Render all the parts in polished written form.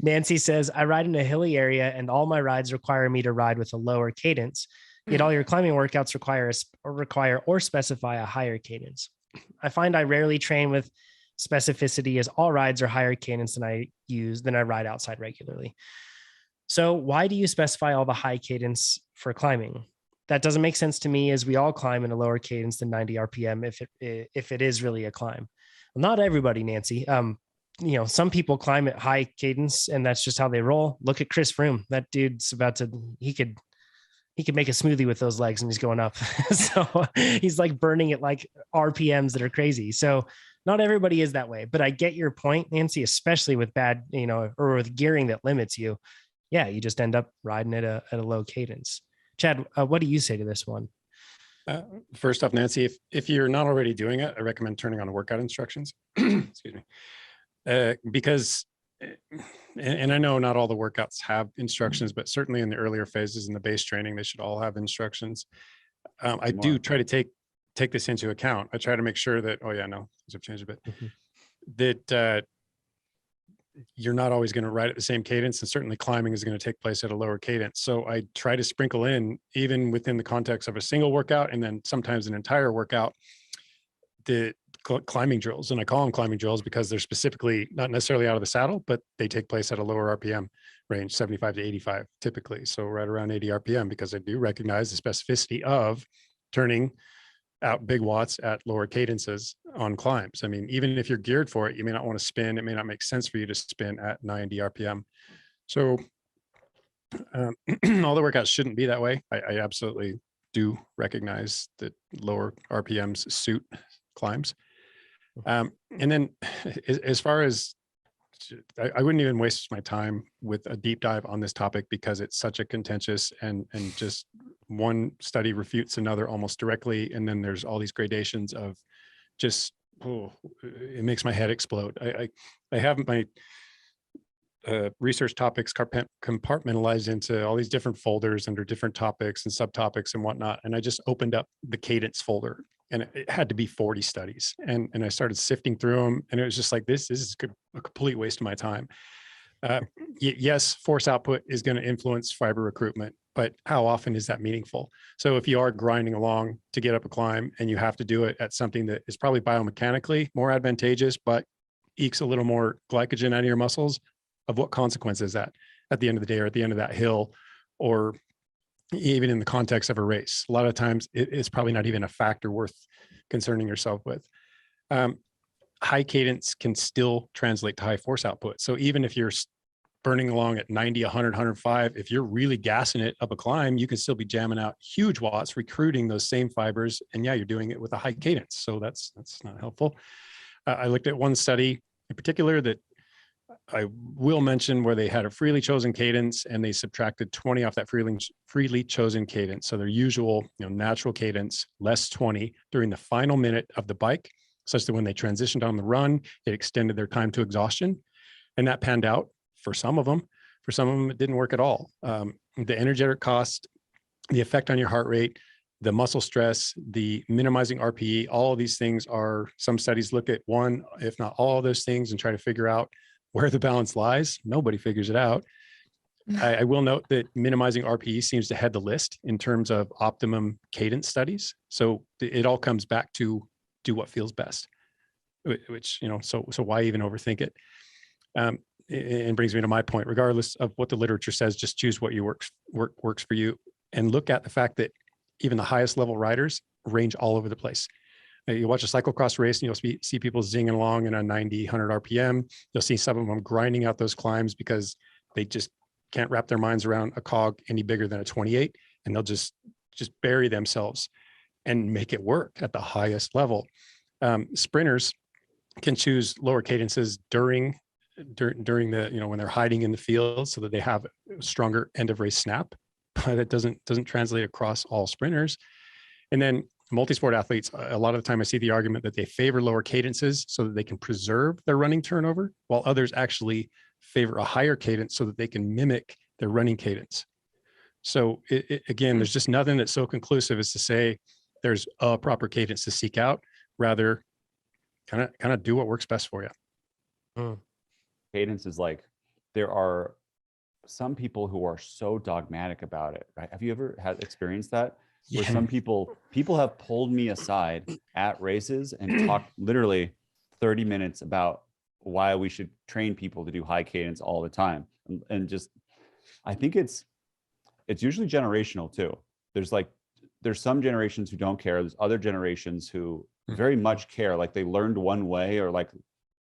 Nancy says, I ride in a hilly area and all my rides require me to ride with a lower cadence. Yet all your climbing workouts require or specify a higher cadence. I find I rarely train with specificity as all rides are higher cadence than I ride outside regularly. So why do you specify all the high cadence for climbing? That doesn't make sense to me, as we all climb in a lower cadence than 90 RPM if it is really a climb. Well, not everybody, Nancy. Some people climb at high cadence and that's just how they roll. Look at Chris Froome. That dude's he could make a smoothie with those legs and he's going up. So he's like burning at like RPMs that are crazy. So not everybody is that way, but I get your point, Nancy, especially with bad, or with gearing that limits you. Yeah, you just end up riding at a low cadence. Chad, what do you say to this one? First off, Nancy, if you're not already doing it, I recommend turning on workout instructions. Excuse me. Because, and I know not all the workouts have instructions, but certainly in the earlier phases in the base training, they should all have instructions. I do try to take this into account. I try to make sure that, things have changed a bit, that you're not always going to ride at the same cadence, and certainly climbing is going to take place at a lower cadence. So I try to sprinkle in, even within the context of a single workout, and then sometimes an entire workout, the climbing drills. And I call them climbing drills because they're specifically not necessarily out of the saddle, but they take place at a lower RPM range, 75 to 85 typically. So right around 80 RPM, because I do recognize the specificity of turning out big watts at lower cadences on climbs. I mean, even if you're geared for it, you may not want to spin. It may not make sense for you to spin at 90 RPM. So all the workouts shouldn't be that way. I absolutely do recognize that lower RPMs suit climbs. And then as far as, I wouldn't even waste my time with a deep dive on this topic because it's such a contentious and just one study refutes another almost directly. And then there's all these gradations of just, it makes my head explode. I have my research topics compartmentalized into all these different folders under different topics and subtopics and whatnot. And I just opened up the cadence folder and it had to be 40 studies. And I started sifting through them and it was just like, this is a complete waste of my time. Yes, force output is going to influence fiber recruitment, but how often is that meaningful? So if you are grinding along to get up a climb and you have to do it at something that is probably biomechanically more advantageous, but ekes a little more glycogen out of your muscles, of what consequence is that at the end of the day or at the end of that hill, or even in the context of a race? A lot of times it's probably not even a factor worth concerning yourself with. High cadence can still translate to high force output. So even if you're burning along at 90, 100, 105, if you're really gassing it up a climb, you can still be jamming out huge watts, recruiting those same fibers. And yeah, you're doing it with a high cadence. So that's not helpful. I looked at one study in particular that I will mention where they had a freely chosen cadence and they subtracted 20 off that freely chosen cadence. So their usual, natural cadence, less 20 during the final minute of the bike, such that when they transitioned on the run, it extended their time to exhaustion. And that panned out for some of them. For some of them, it didn't work at all. The energetic cost, the effect on your heart rate, the muscle stress, the minimizing RPE, all of these things are, some studies look at one, if not all of those things and try to figure out where the balance lies. Nobody figures it out. I will note that minimizing RPE seems to head the list in terms of optimum cadence studies. So it all comes back to do what feels best, which, so why even overthink it? And brings me to my point, regardless of what the literature says, just choose what works for you, and look at the fact that even the highest level riders range all over the place. You watch a cyclocross race and you'll see people zinging along in a 90, 100 RPM. You'll see some of them grinding out those climbs because they just can't wrap their minds around a cog any bigger than a 28, and they'll just bury themselves and make it work at the highest level. Sprinters can choose lower cadences during the, when they're hiding in the field so that they have a stronger end of race snap, but it doesn't translate across all sprinters. And then multi-sport athletes, a lot of the time I see the argument that they favor lower cadences so that they can preserve their running turnover, while others actually favor a higher cadence so that they can mimic their running cadence. So again, there's just nothing that's so conclusive as to say there's a proper cadence to seek out. Rather, kind of do what works best for you. Cadence is like there are some people who are so dogmatic about it, right? Have you ever had experienced that? Where some people have pulled me aside at races and talked literally 30 minutes about why we should train people to do high cadence all the time. And just, I think it's usually generational too. There's some generations who don't care. There's other generations who very much care. Like they learned one way, or like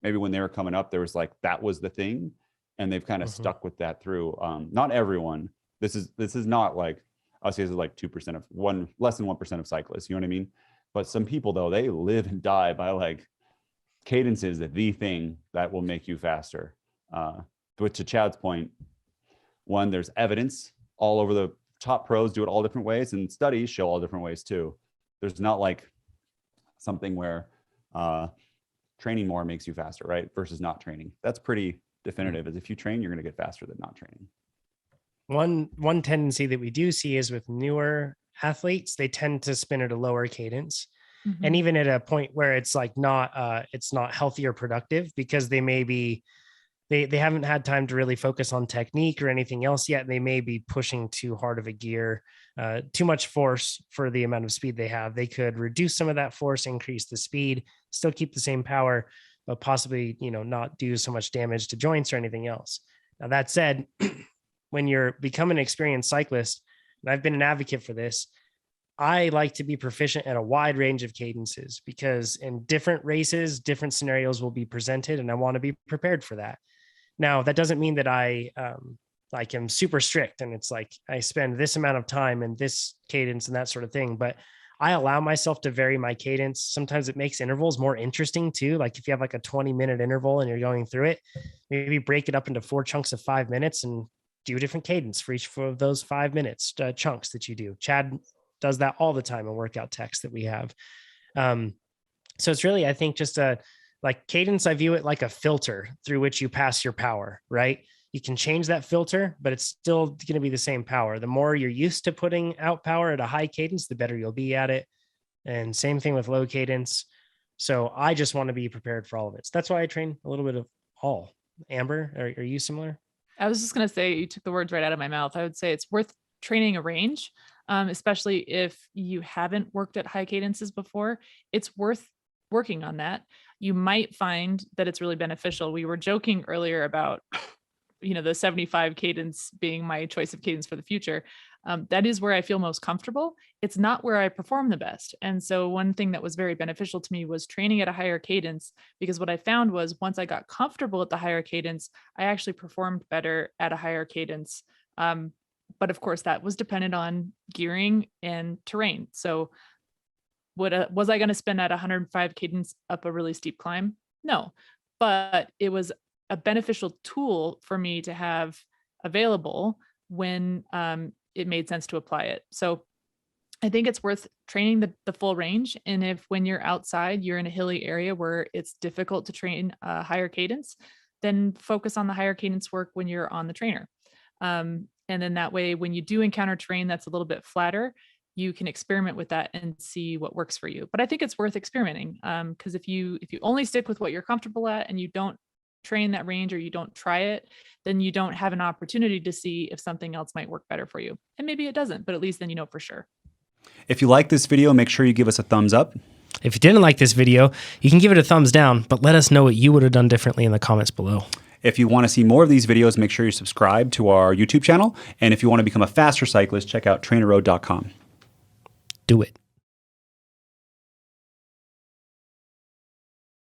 maybe when they were coming up, there was like, that was the thing. And they've kind of stuck with that through. Not everyone. This is not like, I'll say this is like 2% of less than 1% of cyclists. You know what I mean? But some people though, they live and die by like, cadence is the thing that will make you faster. But to Chad's point, one, there's evidence all over. The top pros do it all different ways, and studies show all different ways too. There's not like something where training more makes you faster, right? Versus not training. That's pretty definitive, is if you train, you're going to get faster than not training. One tendency that we do see is with newer athletes, they tend to spin at a lower cadence. And even at a point where it's like it's not healthy or productive, because they may be, they haven't had time to really focus on technique or anything else yet. They may be pushing too hard of a gear, too much force for the amount of speed they have. They could reduce some of that force, increase the speed, still keep the same power, but possibly, not do so much damage to joints or anything else. Now, that said, when you're becoming an experienced cyclist, and I've been an advocate for this, I like to be proficient at a wide range of cadences, because in different races, different scenarios will be presented, and I want to be prepared for that. Now, that doesn't mean that I am super strict and it's like I spend this amount of time in this cadence and that sort of thing, but I allow myself to vary my cadence. Sometimes it makes intervals more interesting too. Like if you have like a 20-minute interval and you're going through it, maybe break it up into 4 chunks of 5 minutes and do a different cadence for each of those 5 minutes chunks that you do. Chad does that all the time in workout text that we have. So it's really, I think, just like cadence, I view it like a filter through which you pass your power, right? You can change that filter, but it's still going to be the same power. The more you're used to putting out power at a high cadence, the better you'll be at it. And same thing with low cadence. So I just want to be prepared for all of it. So that's why I train a little bit of all. Amber, are you similar? I was just going to say, you took the words right out of my mouth. I would say it's worth training a range, especially if you haven't worked at high cadences before. It's worth working on that. You might find that it's really beneficial. We were joking earlier about, the 75 cadence being my choice of cadence for the future. That is where I feel most comfortable. It's not where I perform the best. And so one thing that was very beneficial to me was training at a higher cadence, because what I found was once I got comfortable at the higher cadence, I actually performed better at a higher cadence. But of course, that was dependent on gearing and terrain. So was I going to spend at 105 cadence up a really steep climb? No, but it was a beneficial tool for me to have available when it made sense to apply it. So I think it's worth training the full range. And if when you're outside, you're in a hilly area where it's difficult to train a higher cadence, then focus on the higher cadence work when you're on the trainer. And then that way, when you do encounter terrain that's a little bit flatter, you can experiment with that and see what works for you. But I think it's worth experimenting, because if you only stick with what you're comfortable at and you don't train that range or you don't try it, then you don't have an opportunity to see if something else might work better for you. And maybe it doesn't, but at least then you know for sure. If you like this video, make sure you give us a thumbs up. If you didn't like this video, you can give it a thumbs down, but let us know what you would have done differently in the comments below. If you want to see more of these videos, make sure you subscribe to our YouTube channel. And if you want to become a faster cyclist, check out TrainerRoad.com. Do it.